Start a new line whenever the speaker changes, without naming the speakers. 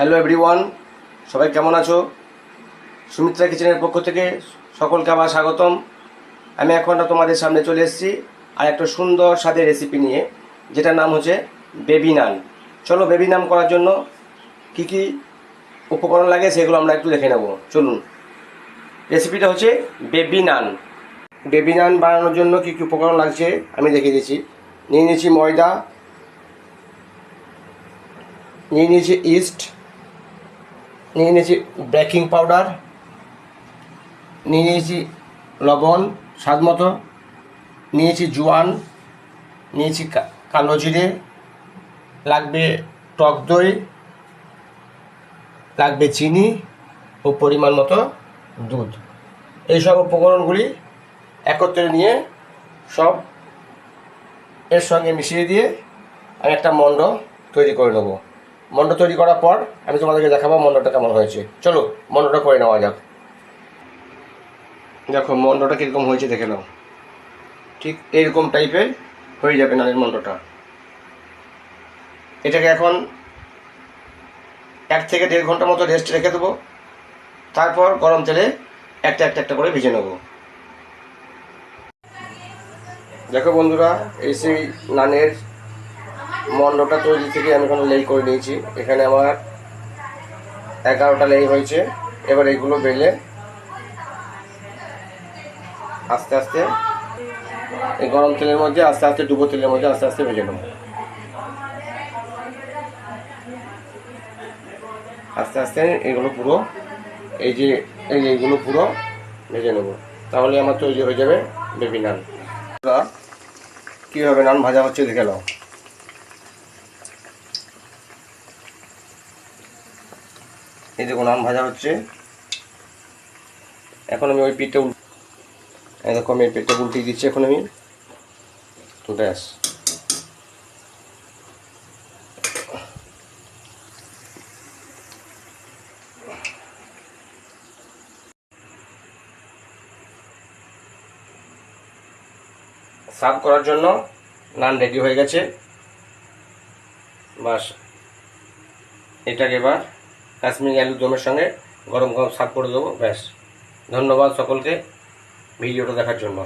Hello everyone, সবাই কেমন আছো? সুমিত্রা কিচেনের পক্ষ থেকে সকলকে আবার স্বাগতম। আমি এখন তোমাদের সামনে চলে এসেছি আর একটা সুন্দর স্বাদের রেসিপি নিয়ে, যেটার নাম হচ্ছে বেবি নান। চলো, বেবি নান করার জন্য কি কি উপকরণ লাগে সেগুলো আমরা একটু দেখে নেব। চলুন, রেসিপিটা হচ্ছে বেবি নান। বেবি নান বানানোর জন্য কি কি উপকরণ লাগছে আমি দেখিয়ে দিচ্ছি। নিয়ে নিয়েছি ময়দা, নিয়ে নিয়েছি ইস্ট, নিয়ে নিয়েছি বেকিং পাউডার, নিয়ে নিয়েছি লবণ স্বাদ মতো, নিয়েছি জোয়ান, নিয়েছি কালো জিরে, লাগবে টক দই, লাগবে চিনি ও পরিমাণ মতো দুধ। এইসব উপকরণগুলি একত্রে নিয়ে সব এর সঙ্গে মিশিয়ে দিয়ে আমি একটা মণ্ড তৈরি করে নেবো। মণ্ড তৈরি করার পর আমি তোমাদেরকে দেখাবো মণ্ডটা কেমন হয়েছে। চলো মণ্ডটা করে নেওয়া যাক। দেখো মণ্ডটা কীরকম হয়েছে দেখে নাও। ঠিক এইরকম টাইপের হয়ে যাবে নানের মণ্ডটা। এটাকে এখন 1 থেকে 1.5 ঘন্টা মতো রেস্ট রেখে দেবো। তারপর গরম তেলে একটা একটা করে ভেজে নেবো। দেখো বন্ধুরা, এই সেই নানের মণ্ডটা তৈরি থেকে আমি এখন লেই করে নিয়েছি। এখানে আমার 11টা লেই হয়েছে। এবার এইগুলো বেলে আস্তে আস্তে এই গরম তেলের মধ্যে আস্তে আস্তে ডুবো তেলের মধ্যে আস্তে আস্তে ভেজে নেবো। আস্তে আস্তে এগুলো পুরো এইগুলো পুরো ভেজে নেবো। তাহলে আমার তৈরি হয়ে যাবে বেবি নান। কীভাবে নান ভাজা হচ্ছে দেখে নাও। এই দেখো নান ভাজা হচ্ছে। এখন আমি ওই পিঠটা দেখো আমি এই পিঠটা উল্টিয়ে দিচ্ছি। এখন আমি ব্যাস, সার্ভ করার জন্য নান রেডি হয়ে গেছে। বাস, এটাকে এবার কাশ্মীরি আলুর দমের সঙ্গে গরম গরম সার্ভ করে দেবো। ব্যাস, ধন্যবাদ সকলকে ভিডিওটা দেখার জন্য।